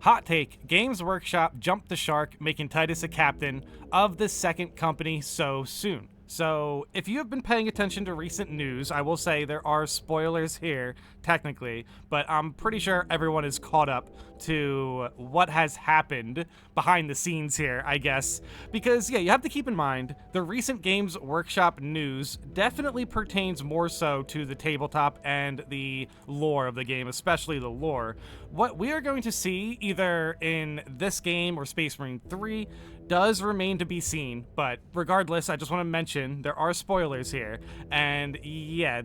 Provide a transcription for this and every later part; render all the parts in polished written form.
Hot take, Games Workshop jumped the shark, making Titus a captain of the second company so soon. So, if you have been paying attention to recent news, I will say there are spoilers here, technically, but I'm pretty sure everyone is caught up to what has happened behind the scenes here, I guess. Because, yeah, you have to keep in mind, the recent Games Workshop news definitely pertains more so to the tabletop and the lore of the game, especially the lore. What we are going to see, either in this game or Space Marine 3, does remain to be seen, but regardless, I just want to mention there are spoilers here, and yeah,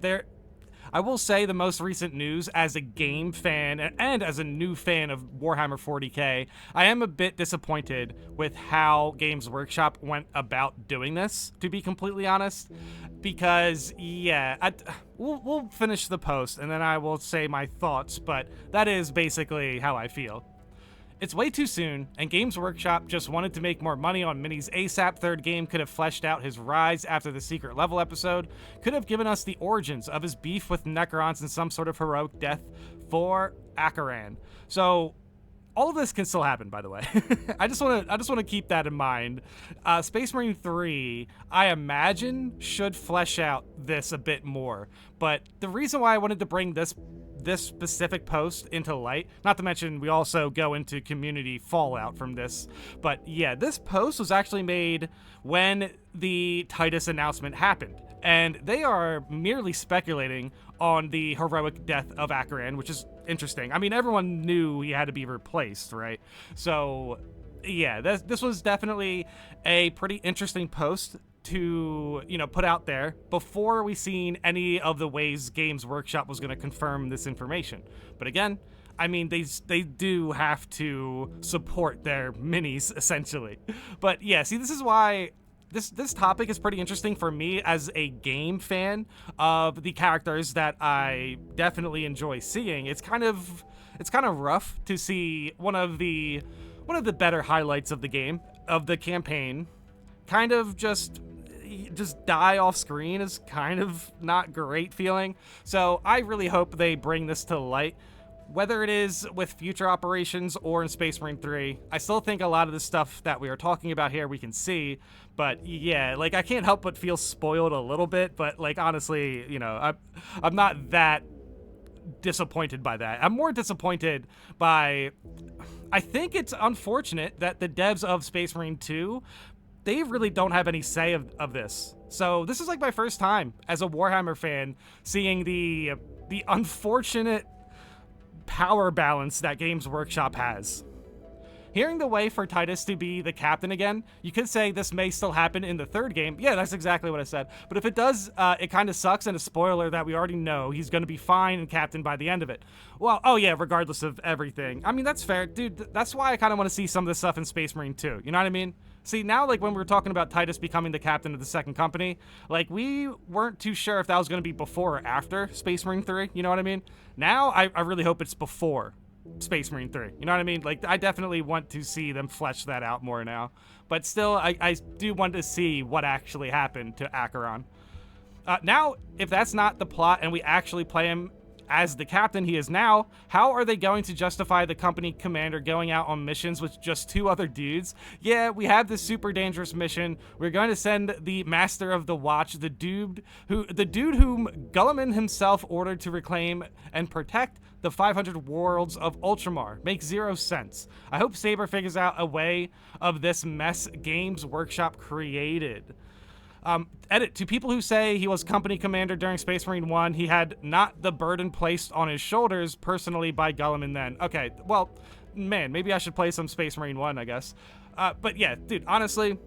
I will say the most recent news as a game fan and as a new fan of Warhammer 40k, I am a bit disappointed with how Games Workshop went about doing this, to be completely honest, because yeah, we'll finish the post and then I will say my thoughts, but that is basically how I feel. It's way too soon, and Games Workshop just wanted to make more money on Minnie's ASAP. Third game could have fleshed out his rise after the secret level episode, could have given us the origins of his beef with Necrons and some sort of heroic death for Acheran. So, all of this can still happen, by the way. I just want to keep that in mind. Space Marine 3, I imagine, should flesh out this a bit more. But the reason why I wanted to bring this specific post into light, not to mention we also go into community fallout from this, but yeah, this post was actually made when the Titus announcement happened, and they are merely speculating on the heroic death of Acheran, which is interesting. I mean, everyone knew he had to be replaced, right? So yeah, this was definitely a pretty interesting post to, put out there before we seen any of the ways Games Workshop was going to confirm this information. But again, I mean, they do have to support their minis, essentially. But yeah, see, this is why this topic is pretty interesting for me as a game fan of the characters that I definitely enjoy seeing. It's kind of rough to see one of the better highlights of the game, of the campaign, kind of just die off screen is kind of not great feeling. So I really hope they bring this to light, whether it is with future operations or in Space Marine 3. I still think a lot of the stuff that we are talking about here we can see, but yeah, like, I can't help but feel spoiled a little bit, but like, honestly, I'm not that disappointed by that. I'm more disappointed by, I think it's unfortunate that the devs of Space Marine 2, they really don't have any say of this. So this is like my first time as a Warhammer fan seeing the unfortunate power balance that Games Workshop has. Hearing the way for Titus to be the captain again, you could say this may still happen in the third game. Yeah, that's exactly what I said. But if it does, it kind of sucks, and a spoiler that we already know he's going to be fine and captain by the end of it. Well, oh yeah, regardless of everything. I mean, that's fair. Dude, that's why I kind of want to see some of this stuff in Space Marine 2. You know what I mean? See, now, like, when we were talking about Titus becoming the captain of the second company, like, we weren't too sure if that was going to be before or after Space Marine 3. You know what I mean? Now, I really hope it's before Space Marine 3. You know what I mean? Like, I definitely want to see them flesh that out more now. But still, I do want to see what actually happened to Acheran. Now, if that's not the plot and we actually play him as the captain he is now, how are they going to justify the company commander going out on missions with just two other dudes? Yeah, we have this super dangerous mission. We're going to send the Master of the Watch, the dude whom Guilliman himself ordered to reclaim and protect the 500 worlds of Ultramar. Makes zero sense. I hope Saber figures out a way of this mess Games Workshop created. Edit, to people who say he was company commander during Space Marine 1, he had not the burden placed on his shoulders personally by Guilliman then. Okay, well, man, maybe I should play some Space Marine 1, I guess. But yeah, dude, honestly,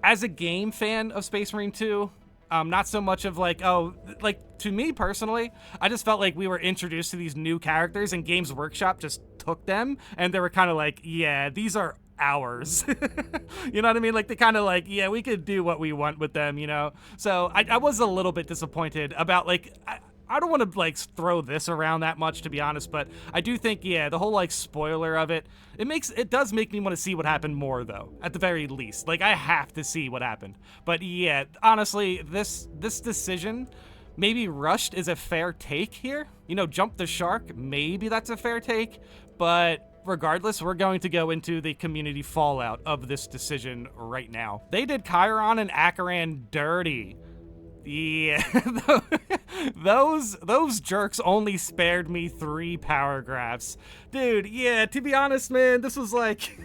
as a game fan of Space Marine 2, not so much of like, to me personally, I just felt like we were introduced to these new characters and Games Workshop just took them and they were kind of like, yeah, these are ours. You know what I mean? Like, they kind of like, yeah, we could do what we want with them, So I was a little bit disappointed about, like, I don't want to, like, throw this around that much, to be honest, but I do think, yeah, the whole, like, spoiler of it, it does make me want to see what happened more, though, at the very least. Like, I have to see what happened. But yeah, honestly, this decision, maybe rushed is a fair take here. Jump the shark, maybe that's a fair take, but regardless, we're going to go into the community fallout of this decision right now. They did Chiron and Acheran dirty. Yeah, those jerks only spared me 3 paragraphs. Dude, yeah, to be honest, man, this was like,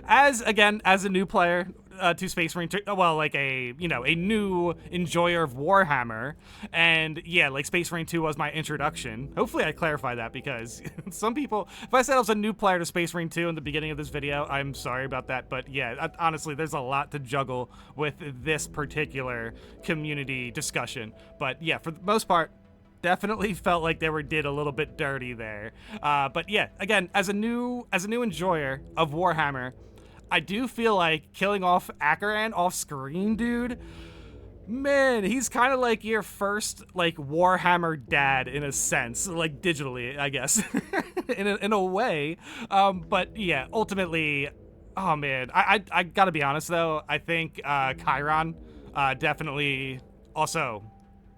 as a new player to Space Marine 2, well, like a new enjoyer of Warhammer, and yeah, like Space Marine 2 was my introduction. Hopefully I clarify that, because some people, if I said I was a new player to Space Marine 2 in the beginning of this video, I'm sorry about that, but yeah, honestly, there's a lot to juggle with this particular community discussion. But yeah, for the most part, definitely felt like they did a little bit dirty there. But yeah, again, as a new enjoyer of Warhammer, I do feel like killing off Acheran off screen, dude, man, he's kind of like your first like Warhammer dad in a sense, like digitally, I guess, in a way. But yeah, ultimately, oh man, I gotta be honest though, I think Chiron definitely also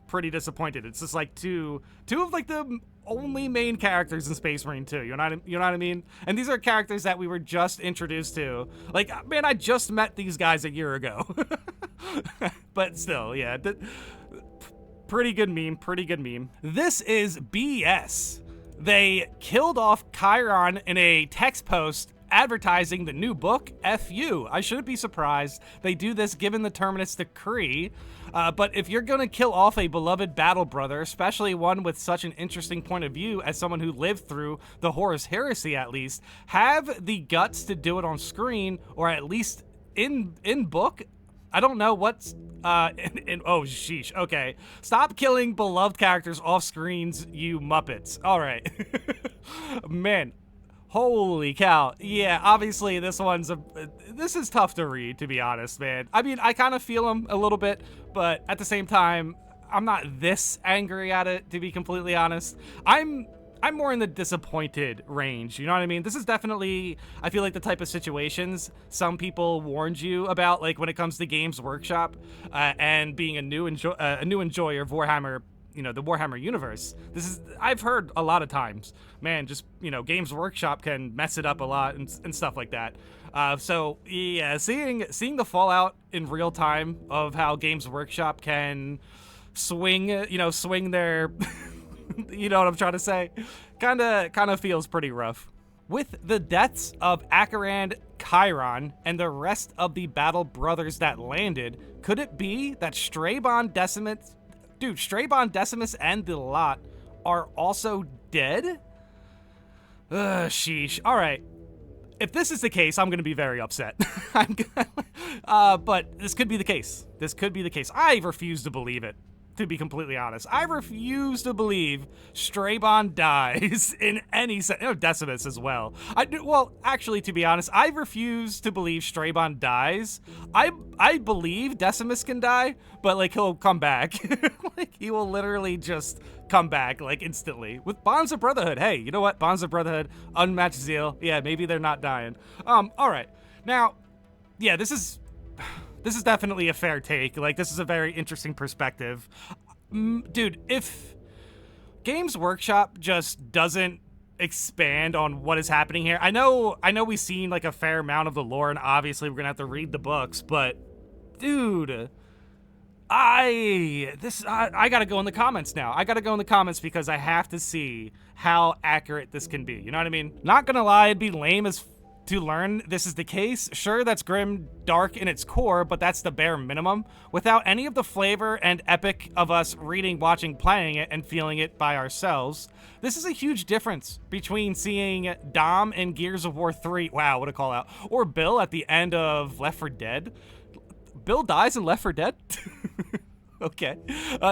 pretty disappointed. It's just like two of like the only main characters in Space Marine 2, you know what I mean? And these are characters that we were just introduced to. Like, man, I just met these guys a year ago. But still, yeah, pretty good meme. This is BS. They killed off Chiron in a text post advertising the new book, FU. I shouldn't be surprised they do this given the Terminus decree. But if you're gonna kill off a beloved battle brother, especially one with such an interesting point of view as someone who lived through the Horus Heresy at least, have the guts to do it on screen, or at least in book. I don't know what's, oh sheesh, okay. Stop killing beloved characters off screens, you Muppets. All right. Man. Holy cow. Yeah, obviously this is tough to read, to be honest, man. I mean, I kind of feel him a little bit, but at the same time, I'm not this angry at it, to be completely honest. I'm more in the disappointed range, you know what I mean? This is definitely, I feel like, the type of situations some people warned you about, like when it comes to Games Workshop and being a new enjoyer of Warhammer, you know, the Warhammer universe. I've heard a lot of times, man, just, you know, Games Workshop can mess it up a lot and stuff like that. So yeah, seeing the fallout in real time of how Games Workshop can swing their, you know what I'm trying to say? Kind of feels pretty rough. With the deaths of Acheran, Chiron, and the rest of the battle brothers that landed, could it be that Straybon Decimus, and the lot are also dead? Sheesh. All right. If this is the case, I'm going to be very upset. But this could be the case. I refuse to believe it, to be completely honest. I refuse to believe Straybon dies in any sense. Oh, Decimus as well. Well, actually, to be honest, I refuse to believe Straybon dies. I believe Decimus can die, but like he'll come back. Like he will literally just come back like instantly with Bonds of Brotherhood. Hey, you know what? Bonds of Brotherhood, unmatched zeal. Yeah, maybe they're not dying. All right. Now, yeah, this is definitely a fair take. Like, this is a very interesting perspective. Dude, if Games Workshop just doesn't expand on what is happening here, I know we've seen like a fair amount of the lore, and obviously we're gonna have to read the books, but dude, I gotta go in the comments now. I gotta go in the comments because I have to see how accurate this can be. You know what I mean? Not gonna lie, it'd be lame as to learn this is the case. Sure, that's grim, dark in its core, but that's the bare minimum. Without any of the flavor and epic of us reading, watching, playing it, and feeling it by ourselves. This is a huge difference between seeing Dom in Gears of War 3, wow, what a call out, or Bill at the end of Left 4 Dead. Bill dies in Left 4 Dead? Okay.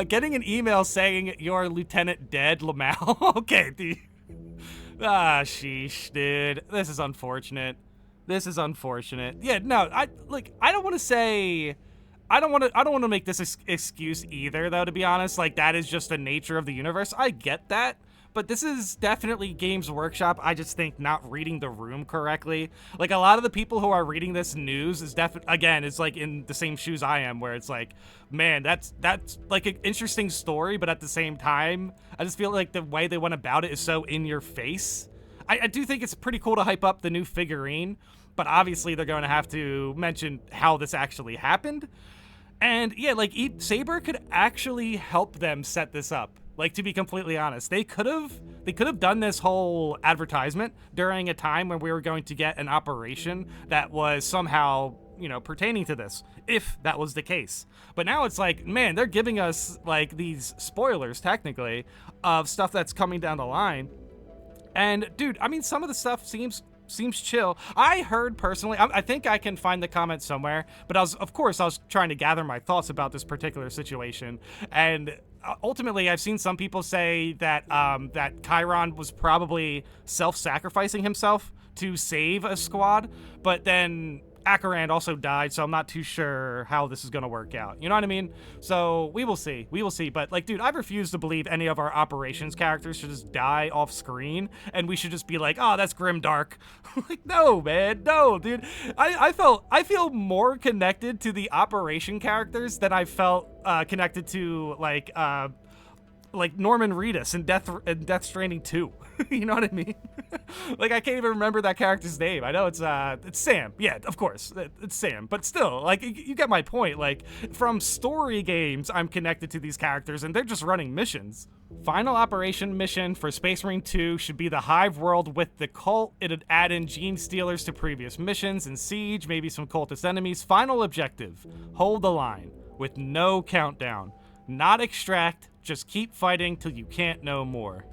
Getting an email saying you're Lieutenant Dead, Lamal. Okay, dude. Ah, sheesh, dude. This is unfortunate. Yeah, no, I don't want to make this excuse either, though, to be honest. Like, that is just the nature of the universe. I get that. But this is definitely Games Workshop, I just think, not reading the room correctly. Like, a lot of the people who are reading this news is again, it's like in the same shoes I am, where it's like, man, that's like an interesting story, but at the same time, I just feel like the way they went about it is so in your face. I do think it's pretty cool to hype up the new figurine, but obviously they're going to have to mention how this actually happened. And yeah, like Saber could actually help them set this up. Like, to be completely honest, they could have done this whole advertisement during a time when we were going to get an operation that was somehow, you know, pertaining to this, if that was the case. But now it's like, man, they're giving us like these spoilers technically of stuff that's coming down the line. And dude, I mean, some of the stuff seems chill. I heard personally, I think I can find the comment somewhere, but I was trying to gather my thoughts about this particular situation. And ultimately, I've seen some people say that that Chiron was probably self-sacrificing himself to save a squad, but then Akarand also died, so I'm not too sure how this is going to work out. You know what I mean? So we will see. We will see. But, like, dude, I refuse to believe any of our operations characters should just die off screen, and we should just be like, oh, that's grimdark. Like, no, man. No, dude. I feel more connected to the operation characters than I felt connected to, like Norman Reedus in Death Stranding 2. You know what I mean? Like, I can't even remember that character's name. I know it's Sam. Yeah, of course, it's Sam. But still, like, you get my point. Like, from story games, I'm connected to these characters, and they're just running missions. Final operation mission for Space Marine 2 should be the Hive world with the cult. It'd add in gene stealers to previous missions and siege, maybe some cultist enemies. Final objective: hold the line with no countdown. Not extract, just keep fighting till you can't no more.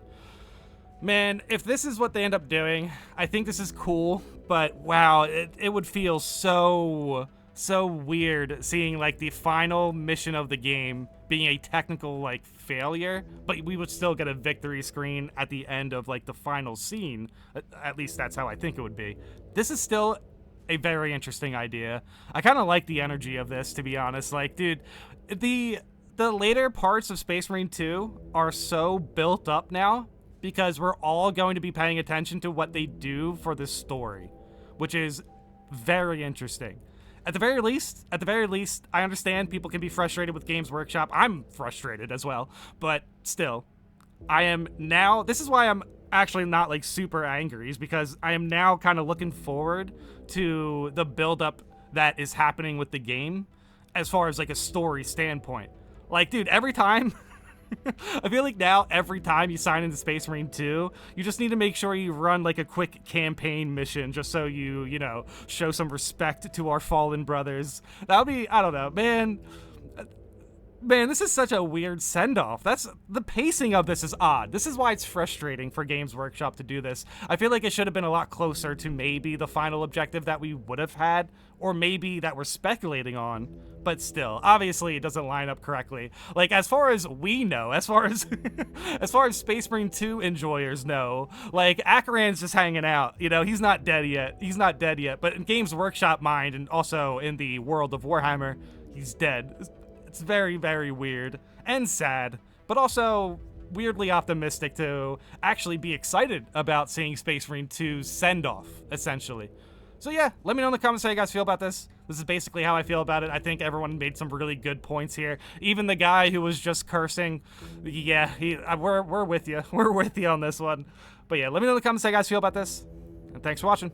Man, if this is what they end up doing, I think this is cool, but wow, it would feel so weird seeing like the final mission of the game being a technical like failure, but we would still get a victory screen at the end of like the final scene. At least that's how I think it would be. This is still a very interesting idea. I kind of like the energy of this, to be honest. Like, dude, the later parts of Space Marine 2 are so built up now because we're all going to be paying attention to what they do for the story, which is very interesting. At the very least, I understand people can be frustrated with Games Workshop. I'm frustrated as well, but still, I am now, this is why I'm actually not like super angry, is because I am now kind of looking forward to the buildup that is happening with the game as far as like a story standpoint. Like, dude, every time I feel like now every time you sign into Space Marine 2, you just need to make sure you run like a quick campaign mission just so you know, show some respect to our fallen brothers. That would be, I don't know, man, this is such a weird send-off. The pacing of this is odd. This is why it's frustrating for Games Workshop to do this. I feel like it should have been a lot closer to maybe the final objective that we would have had, or maybe that we're speculating on, but still, obviously it doesn't line up correctly. Like, as far as we know, as far as as far as Space Marine 2 enjoyers know, like, Akarand's just hanging out, you know, he's not dead yet, but in Games Workshop mind, and also in the world of Warhammer, he's dead. It's very, very weird and sad, but also weirdly optimistic to actually be excited about seeing Space Marine 2's send-off, essentially. So yeah, let me know in the comments how you guys feel about this. This is basically how I feel about it. I think everyone made some really good points here. Even the guy who was just cursing, yeah, we're with you. We're with you on this one. But yeah, let me know in the comments how you guys feel about this, and thanks for watching.